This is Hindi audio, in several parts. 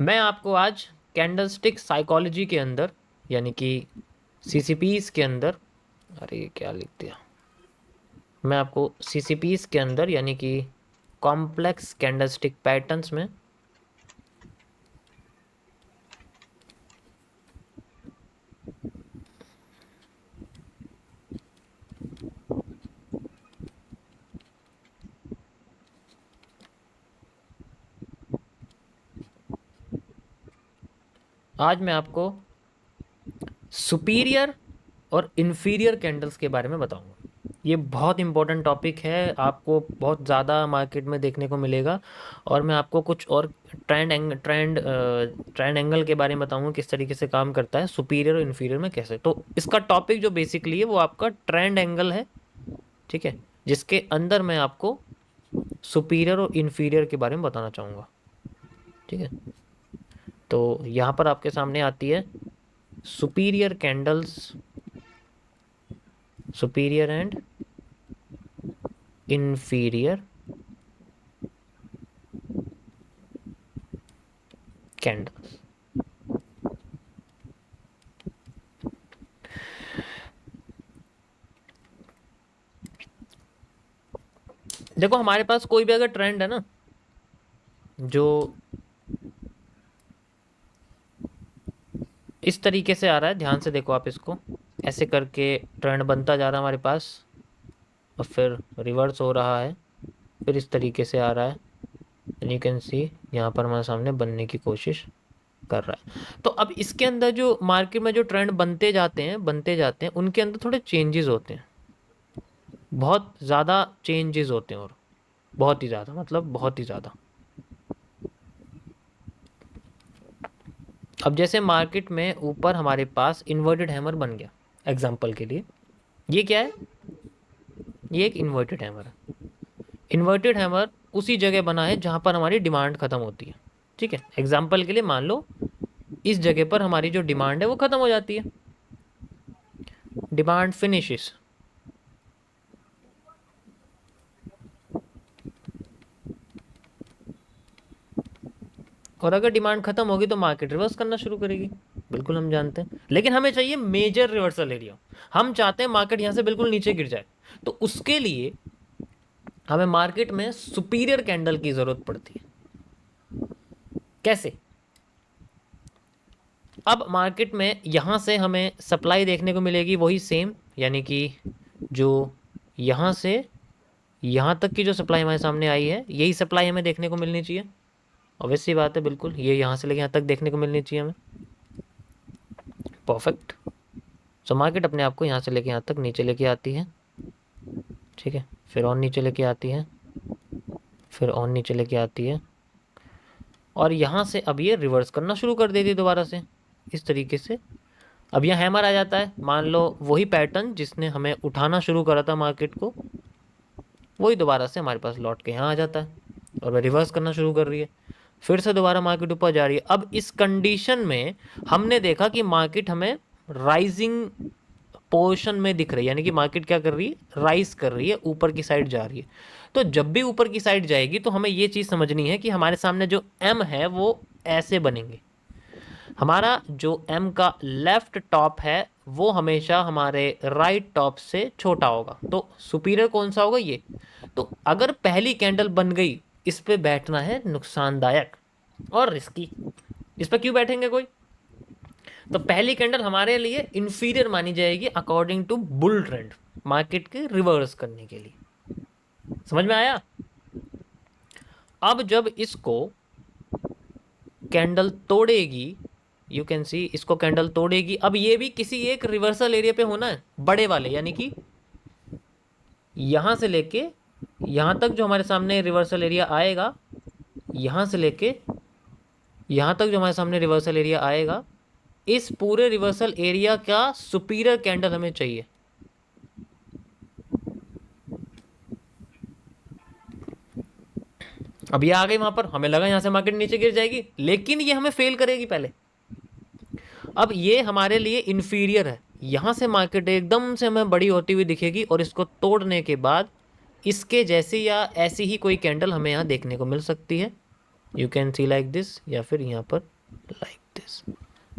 मैं आपको आज कैंडलस्टिक साइकोलॉजी के अंदर यानी कि सीसीपीज के अंदर, अरे ये क्या लिख दिया, मैं आपको सीसीपीज के अंदर यानी कि कॉम्प्लेक्स कैंडलस्टिक पैटर्न्स में आज मैं आपको सुपीरियर और इन्फीरियर कैंडल्स के बारे में बताऊंगा। ये बहुत इंपॉर्टेंट टॉपिक है, आपको बहुत ज़्यादा मार्केट में देखने को मिलेगा और मैं आपको कुछ और ट्रेंड एंगल के बारे में बताऊंगा, किस तरीके से काम करता है सुपीरियर और इन्फीरियर में कैसे। तो इसका टॉपिक जो बेसिकली है वो आपका ट्रेंड एंगल है, ठीक है, जिसके अंदर मैं आपको सुपीरियर और इन्फीरियर के बारे में बताना चाहूँगा, ठीक है। तो यहाँ पर आपके सामने आती है superior candles, superior and inferior candles. देखो हमारे पास कोई भी अगर ट्रेंड है ना जो इस तरीके से आ रहा है, ध्यान से देखो आप, इसको ऐसे करके ट्रेंड बनता जा रहा है हमारे पास और फिर रिवर्स हो रहा है, फिर इस तरीके से आ रहा है, एंड यू कैन सी यहाँ पर हमारे सामने बनने की कोशिश कर रहा है। तो अब इसके अंदर जो मार्केट में जो ट्रेंड बनते जाते हैं उनके अंदर थोड़े चेंजेस होते हैं, बहुत ज़्यादा चेंजेस होते हैं, और बहुत ही ज़्यादा, मतलब बहुत ही ज़्यादा। अब जैसे मार्केट में ऊपर हमारे पास इन्वर्टेड हैमर बन गया, एग्जांपल के लिए ये क्या है, ये एक इन्वर्टेड हैमर है। इन्वर्टेड हैमर उसी जगह बना है जहाँ पर हमारी डिमांड ख़त्म होती है, ठीक है। एग्जांपल के लिए मान लो इस जगह पर हमारी जो डिमांड है वो ख़त्म हो जाती है, डिमांड फिनिशेस, और अगर डिमांड खत्म होगी तो मार्केट रिवर्स करना शुरू करेगी, बिल्कुल हम जानते हैं। लेकिन हमें चाहिए मेजर रिवर्सल एरिया, हम चाहते हैं मार्केट यहाँ से बिल्कुल नीचे गिर जाए, तो उसके लिए हमें मार्केट में सुपीरियर कैंडल की जरूरत पड़ती है। कैसे? अब मार्केट में यहाँ से हमें सप्लाई देखने को मिलेगी वही सेम, यानी कि जो यहाँ से यहाँ तक की जो सप्लाई हमारे सामने आई है यही सप्लाई हमें देखने को मिलनी चाहिए, ऑब्वियस सी बात है, बिल्कुल ये यहाँ से लेके यहाँ तक देखने को मिलनी चाहिए हमें, परफेक्ट। सो मार्केट अपने आप को यहाँ से लेके यहाँ तक नीचे लेके आती है, ठीक है, फिर और नीचे लेके आती है, फिर और नीचे लेके आती है, और यहाँ से अब ये रिवर्स करना शुरू कर देती है दोबारा से इस तरीके से। अब यहाँ हैमर आ जाता है, मान लो वही पैटर्न जिसने हमें उठाना शुरू करा था मार्केट को, वही दोबारा से हमारे पास लौट के यहाँ आ जाता है और वह रिवर्स करना शुरू कर रही है, फिर से दोबारा मार्केट ऊपर जा रही है। अब इस कंडीशन में हमने देखा कि मार्केट हमें राइजिंग पोर्शन में दिख रही है, यानी कि मार्केट क्या कर रही है, राइज कर रही है, ऊपर की साइड जा रही है। तो जब भी ऊपर की साइड जाएगी तो हमें ये चीज़ समझनी है कि हमारे सामने जो एम है वो ऐसे बनेंगे, हमारा जो एम का लेफ्ट टॉप है वो हमेशा हमारे राइट टॉप से छोटा होगा। तो सुपीरियर कौन सा होगा, ये। तो अगर पहली कैंडल बन गई, इस पे बैठना है नुकसानदायक और रिस्की, इस पर क्यों बैठेंगे कोई। तो पहली कैंडल हमारे लिए इंफीरियर मानी जाएगी according to bull trend, market के रिवर्स करने के लिए। समझ में आया? अब जब इसको कैंडल तोड़ेगी, यू कैन सी इसको कैंडल तोड़ेगी, अब ये भी किसी एक रिवर्सल एरिया पे होना है, बड़े वाले, यानी कि यहां से लेके यहां तक जो हमारे सामने रिवर्सल एरिया आएगा, यहां से लेके यहां तक जो हमारे सामने रिवर्सल एरिया आएगा, इस पूरे रिवर्सल एरिया का सुपीरियर कैंडल हमें चाहिए। अब ये आ गई वहां पर, हमें लगा यहां से मार्केट नीचे गिर जाएगी, लेकिन ये हमें फेल करेगी पहले। अब ये हमारे लिए इन्फीरियर है, यहां से मार्केट एकदम से हमें बड़ी होती हुई दिखेगी और इसको तोड़ने के बाद इसके जैसी या ऐसी ही कोई कैंडल हमें यहाँ देखने को मिल सकती है, you can see like this, या फिर यहाँ पर like this,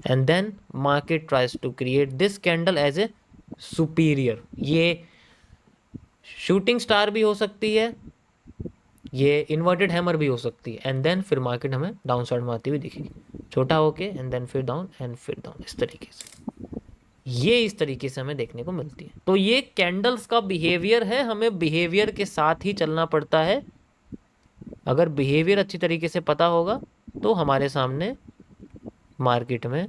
and then market tries to create this candle as a superior. ये शूटिंग स्टार भी हो सकती है, ये इन्वर्टेड हैमर भी हो सकती है, एंड देन फिर मार्केट हमें डाउन साइड में आती हुई दिखेगी, छोटा होके एंड देन फिर डाउन एंड फिर डाउन, इस तरीके से। ये इस तरीके से हमें देखने को मिलती है। तो ये कैंडल्स का बिहेवियर है, हमें बिहेवियर के साथ ही चलना पड़ता है। अगर बिहेवियर अच्छी तरीके से पता होगा तो हमारे सामने मार्केट में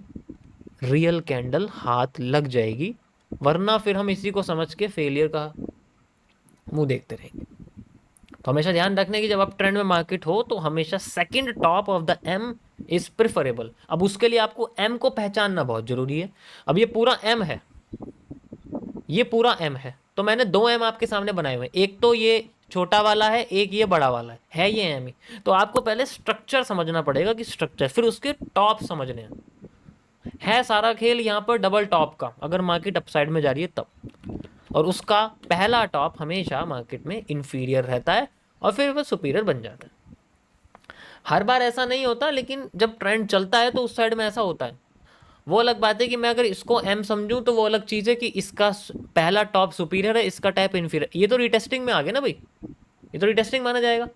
रियल कैंडल हाथ लग जाएगी, वरना फिर हम इसी को समझ के फेलियर का मुंह देखते रहेंगे। तो हमेशा ध्यान रखने की, जब आप ट्रेंड में मार्केट हो तो हमेशा second top of the M is preferable. अब उसके लिए आपको एम को पहचानना बहुत जरूरी है। अब ये पूरा एम है, ये पूरा एम है, तो मैंने दो एम आपके सामने बनाए हुए हैं, एक तो ये छोटा वाला है, एक ये बड़ा वाला है ये एम ही। तो आपको पहले स्ट्रक्चर समझना पड़ेगा कि स्ट्रक्चर, फिर उसके टॉप समझने हैं। है सारा खेल यहाँ पर डबल टॉप का, अगर मार्केट अपसाइड में जा रही है तब, और उसका पहला टॉप हमेशा मार्केट में इंफीरियर रहता है और फिर वह सुपीरियर बन जाता है। हर बार ऐसा नहीं होता, लेकिन जब ट्रेंड चलता है तो उस साइड में ऐसा होता है। वो अलग बात है कि मैं अगर इसको एम समझूं तो वो अलग चीज़ है कि इसका पहला टॉप सुपीरियर है, इसका टॉप इंफीरियर। ये तो रिटेस्टिंग में आ गया ना भाई, ये तो रिटेस्टिंग माना जाएगा।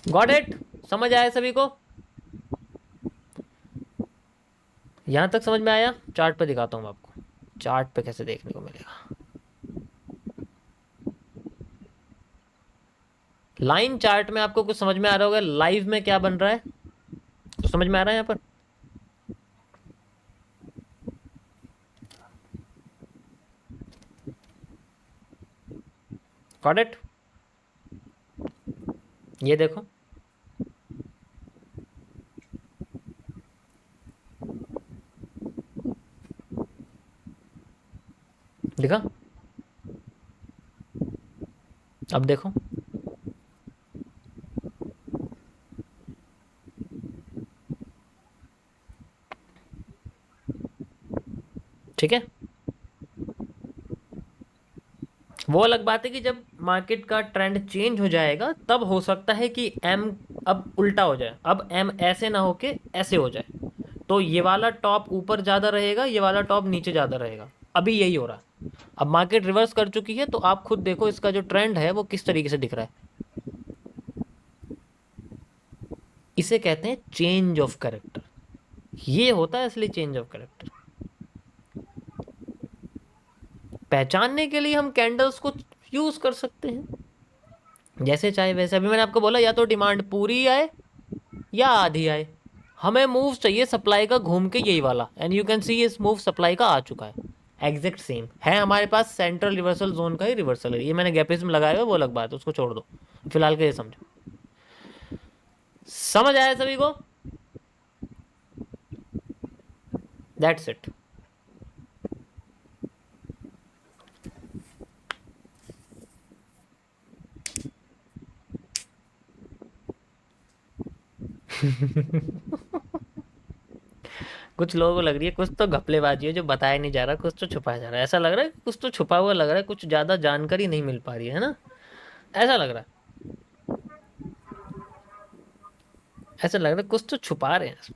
Got it? समझ आया सभी को? यहां तक समझ में आया? चार्ट पे दिखाता हूं आपको, चार्ट पे कैसे देखने को मिलेगा। लाइन चार्ट में आपको कुछ समझ में आ रहा होगा, लाइव में क्या बन रहा है तो समझ में आ रहा है यहां पर। Got it? ये देखो, दिखा? अब देखो, ठीक है। वो अलग बात है कि जब मार्केट का ट्रेंड चेंज हो जाएगा तब हो सकता है कि एम अब उल्टा हो जाए, अब एम ऐसे ना होके ऐसे हो जाए, तो ये वाला टॉप ऊपर ज़्यादा रहेगा, ये वाला टॉप नीचे ज़्यादा रहेगा। अभी यही हो रहा है। अब मार्केट रिवर्स कर चुकी है, तो आप खुद देखो इसका जो ट्रेंड है वो किस तरीके से दिख रहा है। इसे कहते हैं चेंज ऑफ कैरेक्टर। ये होता है असली चेंज ऑफ कैरेक्टर। पहचानने के लिए हम कैंडल्स को यूज कर सकते हैं जैसे चाहे वैसे। अभी मैंने आपको बोला या तो डिमांड पूरी आए या आधी आए, हमें मूव चाहिए सप्लाई का घूम के यही वाला, एंड यू कैन सी इस मूव सप्लाई का आ चुका है, एग्जैक्ट सेम है हमारे पास। सेंट्रल रिवर्सल जोन का ही रिवर्सल है, ये मैंने गैपिज्म लगाया हुआ, वो अलग बात है, उसको छोड़ दो फिलहाल के लिए। समझो, समझ आया सभी को? That's it. कुछ लोगों को लग रही है कुछ तो घपलेबाजी है जो बताया नहीं जा रहा, कुछ तो छुपाया जा रहा है। ऐसा लग रहा है कुछ तो छुपा हुआ लग रहा है, कुछ ज़्यादा जानकारी नहीं मिल पा रही है ना, ऐसा लग रहा है। ऐसा लग रहा है कुछ तो छुपा रहे हैं,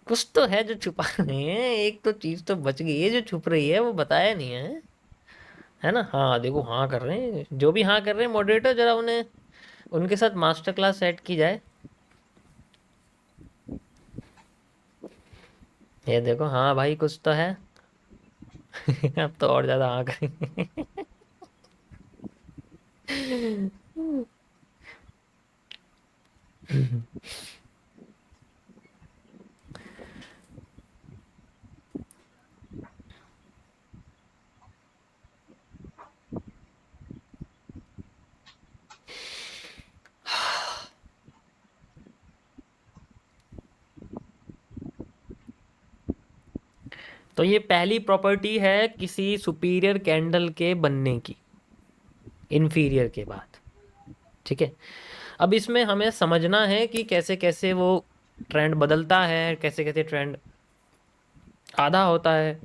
कुछ तो है जो छुपा रहे हैं। एक तो चीज़ तो बच गई है जो छुप रही है, वो बताया नहीं है ना? हाँ देखो, हाँ कर रहे हैं जो भी हाँ कर रहे हैं, मॉडरेटर जरा उन्हें उनके साथ मास्टर क्लास सेट की जाए। ये देखो, हाँ भाई कुछ तो है। अब तो और ज़्यादा हाँ करेंगे। तो ये पहली प्रॉपर्टी है किसी सुपीरियर कैंडल के बनने की, इन्फीरियर के बाद। ठीक है, अब इसमें हमें समझना है कि कैसे कैसे वो ट्रेंड बदलता है, कैसे कैसे ट्रेंड आधा होता है,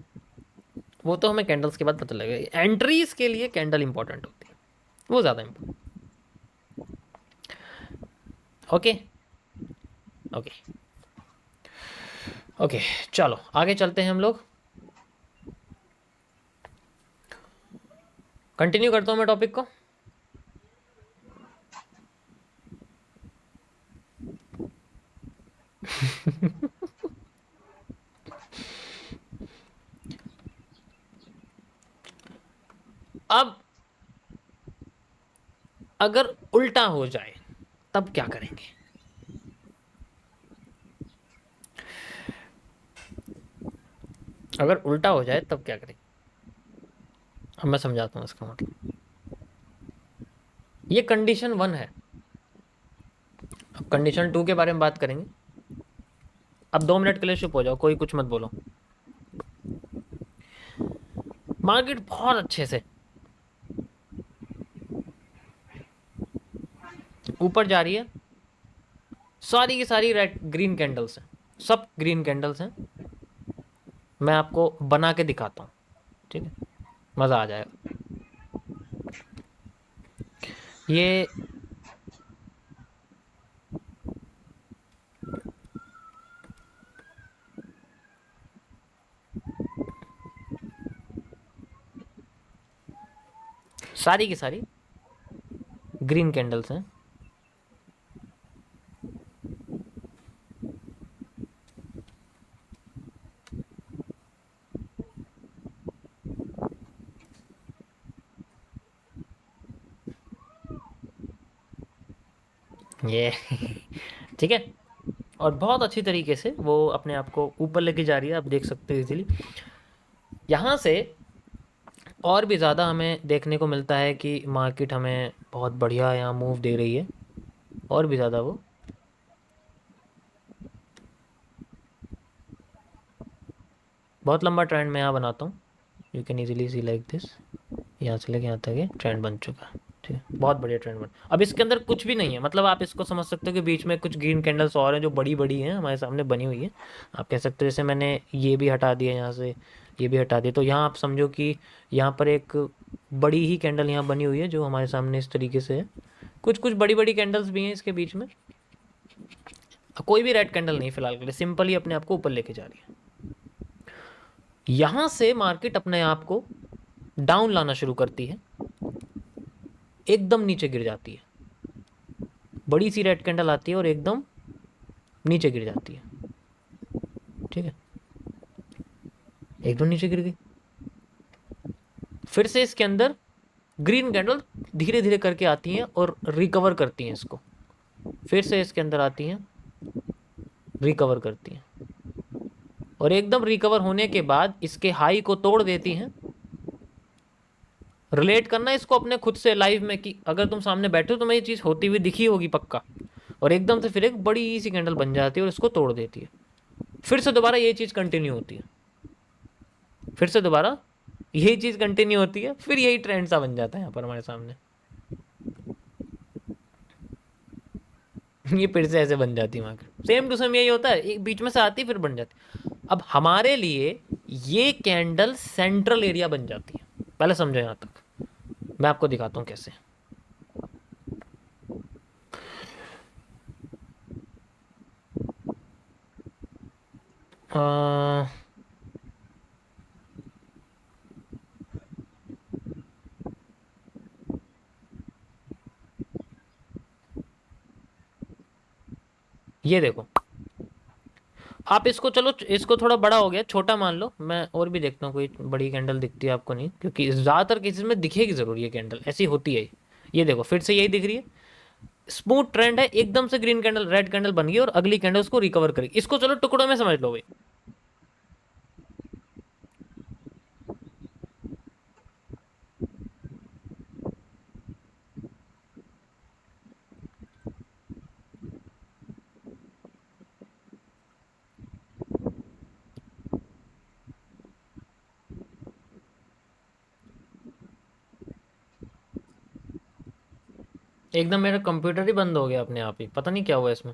वो तो हमें कैंडल्स के बाद पता लगेगा। एंट्रीज के लिए कैंडल इंपॉर्टेंट होती है। वो ज़्यादा इम्पोर्टेंट। ओके ओके ओके, चलो आगे चलते हैं हम लोग। कंटिन्यू करता हूँ मैं टॉपिक को। अब अगर उल्टा हो जाए तब क्या करेंगे? अगर उल्टा हो जाए तब क्या करेंगे? अब मैं समझाता हूँ इसका मतलब। ये कंडीशन 1 है। अब कंडीशन 2 के बारे में बात करेंगे। अब 2 मिनट के लिए चुप हो जाओ, कोई कुछ मत बोलो। मार्केट बहुत अच्छे से ऊपर जा रही है, सारी की सारी रेड ग्रीन कैंडल्स हैं, सब ग्रीन कैंडल्स हैं। मैं आपको बना के दिखाता हूँ, ठीक है, मज़ा आ जाएगा। ये सारी की सारी ग्रीन कैंडल्स हैं। ये ठीक है, और बहुत अच्छी तरीके से वो अपने आप को ऊपर लेके जा रही है, आप देख सकते हो इजीली। यहाँ से और भी ज़्यादा हमें देखने को मिलता है कि मार्केट हमें बहुत बढ़िया यहाँ मूव दे रही है, और भी ज़्यादा वो। बहुत लंबा ट्रेंड मैं यहाँ बनाता हूँ, you can easily C like this. यहाँ से लेके यहाँ तक ये ट्रेंड बन चुका है, ठीक है, बहुत बढ़िया ट्रेंड बन। अब इसके अंदर कुछ भी नहीं है, मतलब आप इसको समझ सकते हो कि बीच में कुछ ग्रीन कैंडल्स और हैं जो बड़ी बड़ी हैं हमारे सामने बनी हुई है। आप कह सकते हो जैसे मैंने ये भी हटा दिया यहाँ से, ये भी हटा दिया, तो यहाँ आप समझो कि यहाँ पर एक बड़ी ही कैंडल यहाँ बनी हुई है जो हमारे सामने इस तरीके से है। कुछ कुछ बड़ी बड़ी कैंडल्स भी हैं इसके बीच में। कोई भी रेड कैंडल नहीं फिलहाल के लिए, सिंपल ही अपने आप को ऊपर लेके जा रही है। यहाँ से मार्केट अपने आप को डाउन लाना शुरू करती है, एकदम नीचे गिर जाती है। बड़ी सी रेड कैंडल आती है और एकदम नीचे गिर जाती है, ठीक है, एकदम नीचे गिर गई। फिर से इसके अंदर ग्रीन कैंडल धीरे धीरे करके आती हैं और रिकवर करती हैं इसको। फिर से इसके अंदर आती हैं, रिकवर करती हैं, और एकदम रिकवर होने के बाद इसके हाई को तोड़ देती हैं। रिलेट करना इसको अपने खुद से लाइव में कि अगर तुम सामने बैठे हो तो ये चीज़ होती हुई दिखी होगी पक्का, और एकदम से फिर एक बड़ी सी कैंडल बन जाती है और इसको तोड़ देती है। फिर से दोबारा ये चीज़ कंटिन्यू होती है, फिर से दोबारा यही चीज़ कंटिन्यू होती है, फिर यही ट्रेंड सा बन जाता है यहाँ पर हमारे सामने। ये फिर से ऐसे बन जाती है मार्केट, सेम टू सेम यही होता है, एक बीच में से आती फिर बन जाती। अब हमारे लिए ये कैंडल सेंट्रल एरिया बन जाती है। पहले समझो यहाँ तक, मैं आपको दिखाता हूँ कैसे। आ, ये देखो, आप इसको, चलो इसको थोड़ा बड़ा हो गया, छोटा मान लो, मैं और भी देखता हूँ कोई बड़ी कैंडल दिखती है आपको नहीं, क्योंकि ज़्यादातर केसेस में दिखेगी ज़रूर ये कैंडल, ऐसी होती है। ये देखो फिर से यही दिख रही है, स्मूथ ट्रेंड है, एकदम से ग्रीन कैंडल रेड कैंडल बन गई और अगली कैंडल उसको रिकवर करेगी। इसको चलो टुकड़ों में समझ लो भाई। एकदम मेरा कंप्यूटर ही बंद हो गया अपने आप ही, पता नहीं क्या हुआ इसमें,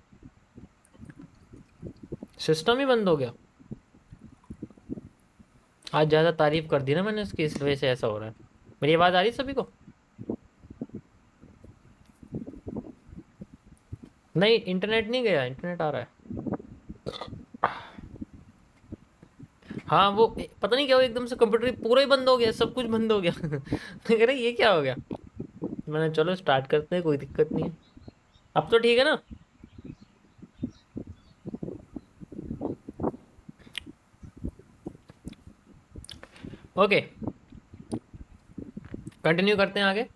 सिस्टम ही बंद हो गया। आज ज़्यादा तारीफ कर दी ना मैंने इसकी, इस वजह से ऐसा हो रहा है। मेरी आवाज़ आ रही है सभी को? नहीं, इंटरनेट नहीं गया, इंटरनेट आ रहा है। हाँ वो पता नहीं क्या हुआ, एकदम से कंप्यूटर पूरा ही बंद हो गया, सब कुछ बंद हो गया। मैं कह रहा ये क्या हो गया। मैंने चलो स्टार्ट करते हैं, कोई दिक्कत नहीं है। अब तो ठीक है ना। ओके, कंटिन्यू करते हैं आगे।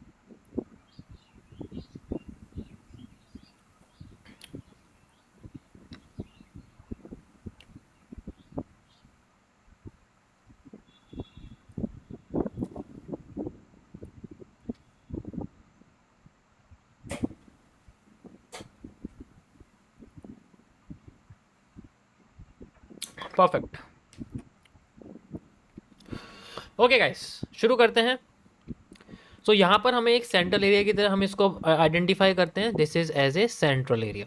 परफेक्ट। ओके गाइस, शुरू करते हैं। सो यहाँ पर हमें एक सेंट्रल एरिया की तरह हम इसको आइडेंटिफाई करते हैं, this is as a central area.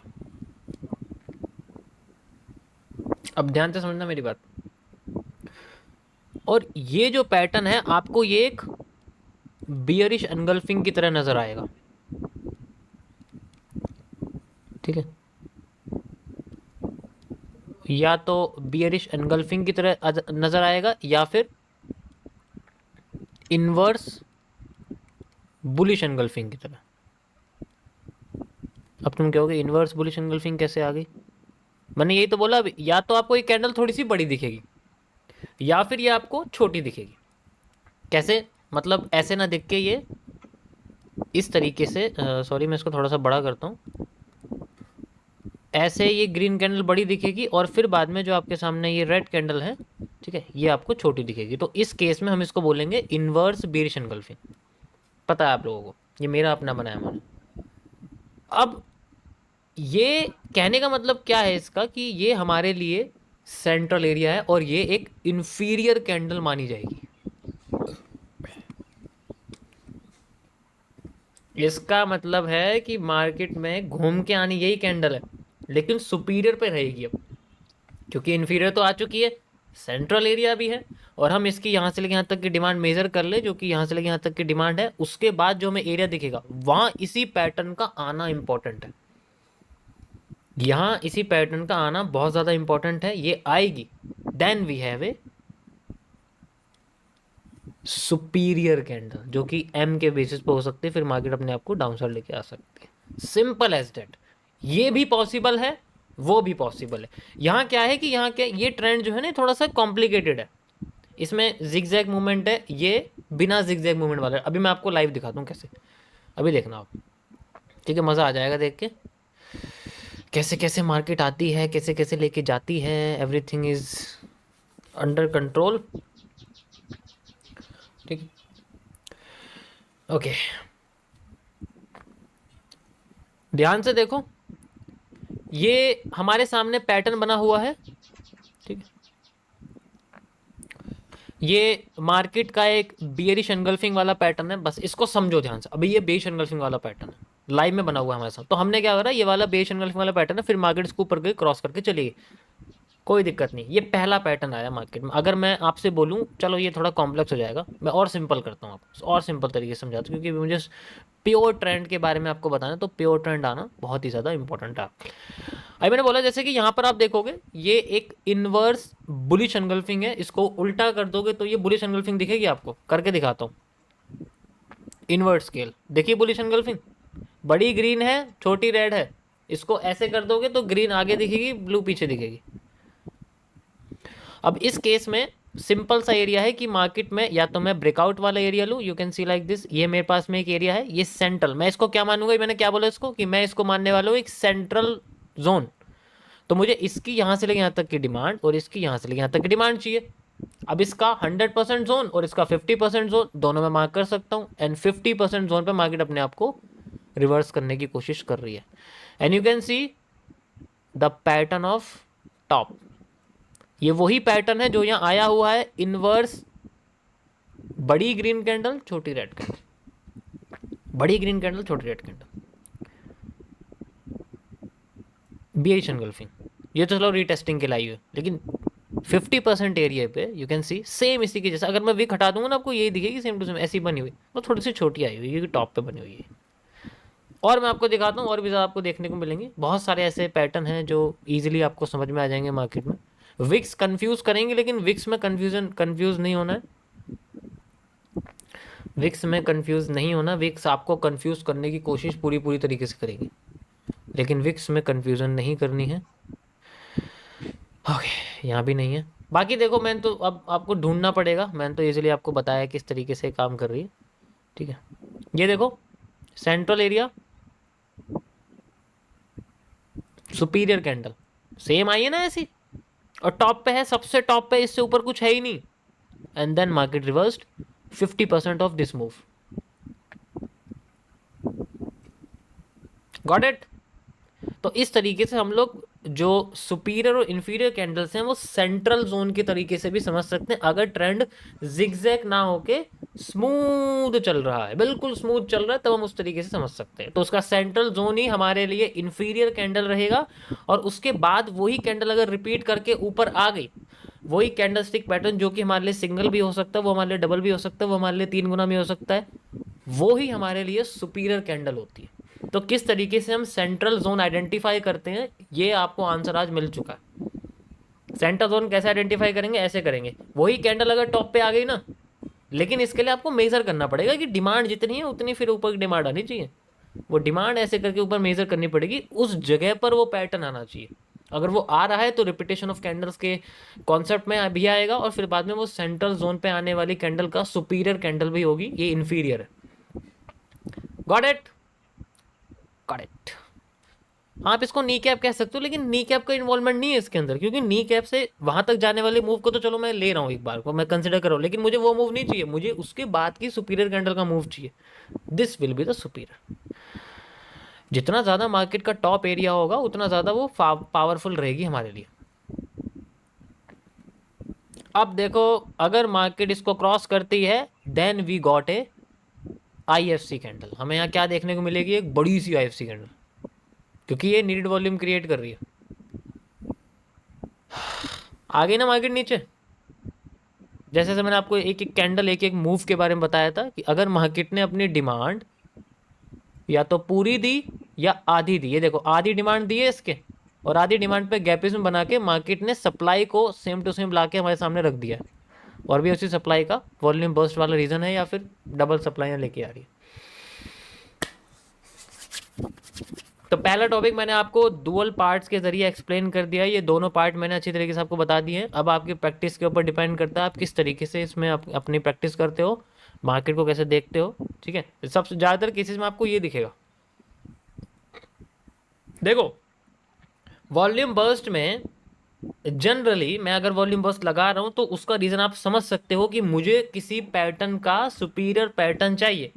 अब ध्यान से समझना मेरी बात। और ये जो पैटर्न है आपको ये एक बियरिश एनगल्फिंग की तरह नजर आएगा, ठीक है। या तो बियरिश एनगल्फिंग की तरह नजर आएगा या फिर इनवर्स बुलिश एनगल्फिंग की तरह। अब तुम कहोगे इनवर्स बुलिश एनगल्फिंग कैसे आ गई। मैंने यही तो बोला अभी, या तो आपको ये कैंडल थोड़ी सी बड़ी दिखेगी या फिर ये आपको छोटी दिखेगी। कैसे, मतलब ऐसे ना दिख के ये इस तरीके से, सॉरी मैं इसको थोड़ा सा बड़ा करता हूँ। ऐसे ये ग्रीन कैंडल बड़ी दिखेगी और फिर बाद में जो आपके सामने ये रेड कैंडल है, ठीक है, ये आपको छोटी दिखेगी। तो इस केस में हम इसको बोलेंगे इनवर्स बेरिश एनगल्फिंग। पता है आप लोगों को, ये मेरा अपना बनाया मैंने। अब ये कहने का मतलब क्या है इसका, कि ये हमारे लिए सेंट्रल एरिया है और ये एक इंफीरियर कैंडल मानी जाएगी। इसका मतलब है कि मार्केट में घूम के आनी यही कैंडल है, लेकिन सुपीरियर पे रहेगी अब, क्योंकि इन्फीरियर तो आ चुकी है, सेंट्रल एरिया भी है। और हम इसकी यहाँ से लेके यहाँ तक की डिमांड मेजर कर ले, जो कि यहाँ से लेके यहाँ तक की डिमांड है, उसके बाद जो हमें एरिया दिखेगा वहाँ इसी पैटर्न का आना इंपॉर्टेंट है। यहाँ इसी पैटर्न का आना बहुत ज़्यादा इंपॉर्टेंट है, ये आएगी then we have a superior candle, जो कि एम के बेसिस पे हो सकती है, फिर मार्केट अपने आप को डाउन साइड लेके आ सकती है। Simple as that. ये भी पॉसिबल है, वो भी पॉसिबल है। यहाँ क्या है कि यहाँ क्या, ये ट्रेंड जो है ना थोड़ा सा कॉम्प्लिकेटेड है, इसमें जिगजैग मूवमेंट है, ये बिना जिगजैग मूवमेंट वाला है। अभी मैं आपको लाइव दिखाता हूँ कैसे, अभी देखना आप, ठीक है, मज़ा आ जाएगा देख के कैसे कैसे मार्केट आती है, कैसे कैसे लेके जाती है। एवरीथिंग इज अंडर कंट्रोल, ठीक है। ओके, ध्यान से देखो, ये हमारे सामने पैटर्न बना हुआ है, ठीक है। ये मार्केट का एक बियरिश एनगल्फिंग वाला पैटर्न है, बस इसको समझो ध्यान से। अभी ये बेरिश एनगल्फिंग वाला पैटर्न है, लाइव में बना हुआ है हमारे साथ। तो हमने क्या करा, ये वाला बेरिश एनगल्फिंग वाला पैटर्न है, फिर मार्केट इसको ऊपर गई, क्रॉस करके चली गई, कोई दिक्कत नहीं। ये पहला पैटर्न आया मार्केट में। अगर मैं आपसे बोलूं, चलो ये थोड़ा कॉम्प्लेक्स हो जाएगा, मैं और सिंपल करता हूँ आपको, और सिंपल तरीके से समझाता हूँ, क्योंकि मुझे प्योर ट्रेंड के बारे में आपको बताना, तो प्योर ट्रेंड आना बहुत ही ज़्यादा इंपॉर्टेंट है। अभी मैंने बोला जैसे कि यहाँ पर आप देखोगे ये एक इनवर्स बुलिश एनगल्फिंग है, इसको उल्टा कर दोगे तो ये बुलिश एनगल्फिंग दिखेगी आपको, करके दिखाता हूँ। इनवर्ट स्केल देखिए, बुलिश एनगल्फिंग, बड़ी ग्रीन है छोटी रेड है, इसको ऐसे कर दोगे तो ग्रीन आगे दिखेगी, ब्लू पीछे दिखेगी। अब इस केस में सिंपल सा एरिया है कि मार्केट में या तो मैं ब्रेकआउट वाला एरिया लूँ, you can see like this, ये मेरे पास में एक एरिया है, ये सेंट्रल, मैं इसको क्या मानूंगा, मैंने क्या बोला इसको, कि मैं इसको मानने वाला हूँ एक सेंट्रल जोन। तो मुझे इसकी यहाँ से लेके यहाँ तक की डिमांड और इसकी यहाँ से लेके यहाँ तक की डिमांड चाहिए। अब इसका 100% जोन और इसका 50% जोन दोनों में मार्क कर सकता हूँ, एंड 50% जोन पे मार्केट अपने आप को रिवर्स करने की कोशिश कर रही है। And you can see the pattern of top, ये वही पैटर्न है जो यहाँ आया हुआ है, इनवर्स बड़ी ग्रीन कैंडल छोटी रेड कैंडल, बड़ी ग्रीन कैंडल छोटी रेड कैंडल, बियरिश एनगल्फिंग। ये तो चलो रीटेस्टिंग के लाई है, लेकिन 50% एरिया पे यू कैन सी सेम इसी के जैसा। अगर मैं विक हटा दूंगा ना, आपको यही दिखेगी सेम टू सेम ऐसी बनी हुई, वो थोड़ी सी छोटी आई हुई है, टॉप पे बनी हुई है। और मैं आपको दिखाता हूँ, और भी ज़्यादा आपको देखने को मिलेंगे। बहुत सारे ऐसे पैटर्न हैं जो ईजिली आपको समझ में आ जाएंगे मार्केट में। विक्स कंफ्यूज करेंगे, लेकिन विक्स में कंफ्यूज नहीं होना है। विक्स में कंफ्यूज नहीं होना। विक्स आपको कंफ्यूज करने की कोशिश पूरी तरीके से करेगी, लेकिन विक्स में कंफ्यूजन नहीं करनी है। ओके, यहाँ भी नहीं है। बाकी देखो, मैंने तो अब आपको ढूंढना पड़ेगा। मैंने तो इजीली आपको बताया किस तरीके से काम कर रही है, ठीक है। ये देखो, central area, superior candle, same आई है ना ऐसी, और टॉप पे है, सबसे टॉप पे, इससे ऊपर कुछ है ही नहीं। And then market reversed 50% of this move. Got it. तो इस तरीके से हम लोग जो सुपीरियर और इंफीरियर कैंडल्स हैं वो सेंट्रल जोन के तरीके से भी समझ सकते हैं। अगर ट्रेंड जिगजैग ना होके स्मूथ चल रहा है, बिल्कुल स्मूथ चल रहा है, तब हम उस तरीके से समझ सकते हैं। तो उसका सेंट्रल जोन ही हमारे लिए इंफीरियर कैंडल रहेगा। और उसके बाद वही कैंडल अगर रिपीट करके ऊपर आ गई, वही कैंडल स्टिक पैटर्न जो कि हमारे लिए सिंगल भी हो सकता है, वो हमारे लिए डबल भी हो सकता है, वो हमारे लिए 3 गुना भी हो सकता है, वो ही हमारे लिए सुपीरियर कैंडल होती है। तो किस तरीके से हम सेंट्रल जोन आइडेंटिफाई करते हैं, ये आपको आंसर आज मिल चुका है। सेंट्रल जोन कैसे आइडेंटिफाई करेंगे, ऐसे करेंगे। वही कैंडल अगर टॉप पे आ गई ना, लेकिन इसके लिए आपको मेजर करना पड़ेगा कि डिमांड जितनी है उतनी फिर ऊपर की डिमांड आनी चाहिए। वो डिमांड ऐसे करके ऊपर मेजर करनी पड़ेगी, उस जगह पर वो पैटर्न आना चाहिए। अगर वो आ रहा है तो रिपीटेशन ऑफ कैंडल्स के कॉन्सेप्ट में भी आएगा, और फिर बाद में वो सेंट्रल जोन पे आने वाली कैंडल का सुपीरियर कैंडल भी होगी, ये इंफीरियर है। Got it, got it. आप इसको नी कैप कह सकते हो, लेकिन नी कैप का इन्वॉल्वमेंट नहीं है इसके अंदर, क्योंकि नी कैप से वहां तक जाने वाले मूव को तो चलो मैं ले रहा हूँ, एक बार को मैं कंसिडर कर रहा हूँ, लेकिन मुझे वो मूव नहीं चाहिए, मुझे उसके बाद की सुपीरियर कैंडल का मूव चाहिए। This will be the superior. जितना ज़्यादा मार्केट का टॉप एरिया होगा उतना ज़्यादा वो पावरफुल रहेगी हमारे लिए। अब देखो, अगर मार्केट इसको क्रॉस करती है, then we got a IFC candle. हमें यहाँ क्या देखने को मिलेगी, एक बड़ी सी आईएफसी कैंडल, क्योंकि ये नीडेड वॉल्यूम क्रिएट कर रही है। आ गई ना मार्केट नीचे। जैसे जैसे मैंने आपको एक एक कैंडल, एक एक मूव के बारे में बताया था कि अगर मार्केट ने अपनी डिमांड या तो पूरी दी या आधी दी, ये देखो आधी डिमांड दी है इसके, और आधी डिमांड पे गैपिज्म बना के मार्केट ने सप्लाई को सेम टू सेम ला के हमारे सामने रख दिया है। और भी उसी सप्लाई का वॉल्यूम बर्स्ट वाला रीज़न है, या फिर डबल सप्लाई लेके आ रही है। तो पहला टॉपिक मैंने आपको डुअल पार्ट्स के जरिए एक्सप्लेन कर दिया है। ये दोनों पार्ट मैंने अच्छी तरीके से आपको बता दिए हैं। अब आपकी प्रैक्टिस के ऊपर डिपेंड करता है आप किस तरीके से इसमें अपनी प्रैक्टिस करते हो, मार्केट को कैसे देखते हो, ठीक है। सबसे ज़्यादातर केसेस में आपको ये दिखेगा। देखो, वॉल्यूम बर्स्ट में जनरली मैं अगर वॉल्यूम बर्स्ट लगा रहा हूँ तो उसका रीज़न आप समझ सकते हो कि मुझे किसी पैटर्न का सुपीरियर पैटर्न चाहिए।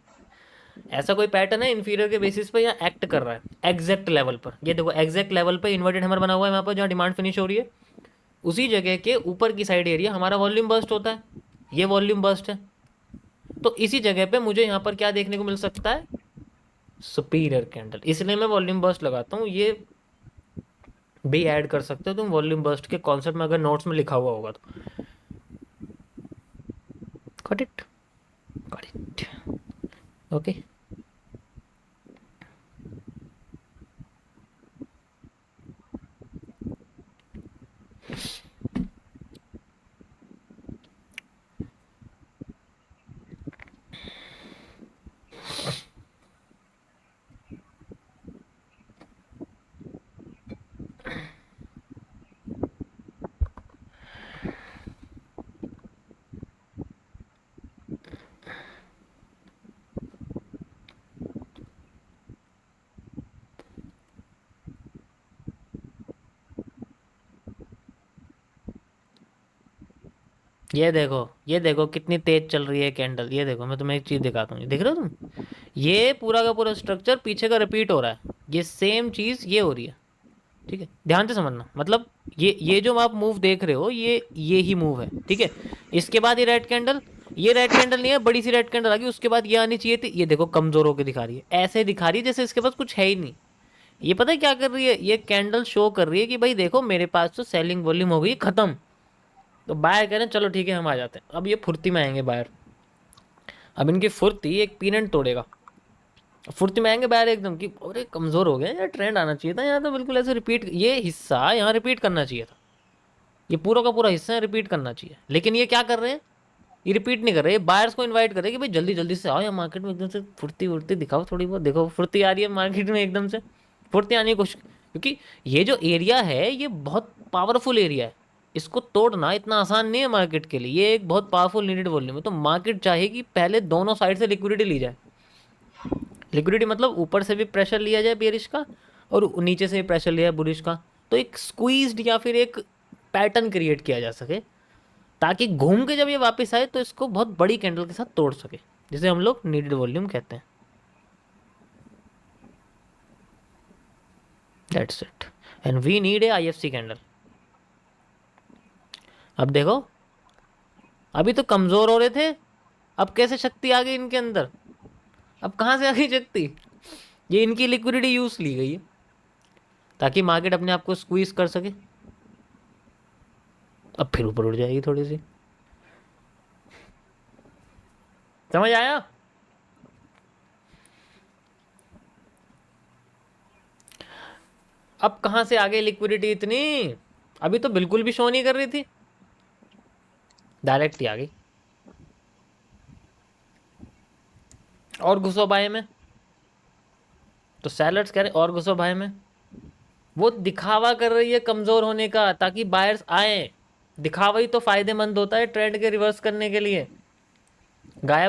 ऐसा कोई पैटर्न है इंफीरियर के बेसिस पे या एक्ट कर रहा है एग्जैक्ट लेवल पर। ये देखो, एग्जैक्ट लेवल पे इन्वर्टेड हैमर बना हुआ है वहाँ पर, जहाँ डिमांड फिनिश हो रही है, उसी जगह के ऊपर की साइड एरिया हमारा वॉल्यूम बर्स्ट होता है। ये वॉल्यूम बर्स्ट है, तो इसी जगह पे मुझे यहाँ पर क्या देखने को मिल सकता है, सुपीरियर कैंडल। इसलिए मैं वॉल्यूम बर्स्ट लगाता हूँ। ये भी ऐड कर सकते हो तुम वॉल्यूम बर्स्ट के कॉन्सेप्ट में, अगर नोट्स में लिखा हुआ होगा तो। Got it, got it, okay. ये देखो, ये देखो कितनी तेज चल रही है कैंडल। ये देखो, मैं तुम्हें एक चीज़ दिखाता हूँ, देख रहे हो तुम, ये पूरा का पूरा स्ट्रक्चर पीछे का रिपीट हो रहा है। ये सेम चीज़ ये हो रही है, ठीक है। ध्यान से समझना, मतलब ये जो आप मूव देख रहे हो, ये ही मूव है, ठीक है। इसके बाद ये रेड कैंडल, ये रेड कैंडल नहीं है, बड़ी सी रेड कैंडल आ गई, उसके बाद ये आनी चाहिए थी। ये देखो कमजोर होकर दिखा रही है, ऐसे दिखा रही है जैसे इसके पास कुछ है ही नहीं। ये पता है क्या कर रही है, ये कैंडल शो कर रही है कि भाई देखो मेरे पास तो सेलिंग वॉल्यूम हो गई खत्म। तो बायर कह रहे हैं चलो ठीक है हम आ जाते हैं। अब ये फुर्ती में आएंगे बायर। अब इनकी फुर्ती एक पीनट तोड़ेगा। फुर्ती में आएंगे बाहर एकदम कि अरे कमजोर हो गया यार, ट्रेंड आना चाहिए था यहाँ तो, बिल्कुल ऐसे रिपीट, ये हिस्सा यहाँ रिपीट करना चाहिए था, ये पूरा का पूरा हिस्सा रिपीट करना चाहिए, लेकिन ये क्या कर रहे हैं, ये रिपीट नहीं कर रहे, ये बायर्स को इनवाइट कर रहे हैं कि भाई जल्दी जल्दी से आओ या मार्केट में एकदम से फुर्ती वुर्ती दिखाओ थोड़ी बहुत, देखो फुर्ती आ रही है मार्केट में एकदम से, फुर्ती आने की कोशिश, क्योंकि ये जो एरिया है ये बहुत पावरफुल एरिया है, इसको तोड़ना इतना आसान नहीं है मार्केट के लिए, ये एक बहुत पावरफुल नीडेड वॉल्यूम है, तो मार्केट चाहेगी पहले दोनों साइड से लिक्विडिटी ली जाए, लिक्विडिटी मतलब ऊपर से भी प्रेशर लिया जाए बेरिश का और नीचे से भी प्रेशर लिया जाए बुलिश का, तो एक स्क्वीज्ड या फिर एक पैटर्न क्रिएट किया जा सके, ताकि घूम के जब ये वापस आए तो इसको बहुत बड़ी कैंडल के साथ तोड़ सके, जिसे हम लोग नीडेड वॉल्यूम कहते हैं। That's it, and we need a IFC candle. अब देखो, अभी तो कमजोर हो रहे थे, अब कैसे शक्ति आ गई इनके अंदर, अब कहाँ से आ गई शक्ति, ये इनकी लिक्विडिटी यूज ली गई है ताकि मार्केट अपने आप को स्क्वीज कर सके, अब फिर ऊपर उड़ जाएगी थोड़ी सी, समझ आया। अब कहां से आ गई लिक्विडिटी इतनी, अभी तो बिल्कुल भी शो नहीं कर रही थी, डायरेक्ट ही आ गई, और घुसो बाय में, तो सैलर्स कह रहे और घुसो बाय में, वो दिखावा कर रही है कमजोर होने का ताकि बायर्स आए, दिखावा ही तो फायदेमंद होता है ट्रेंड के रिवर्स करने के लिए, गायब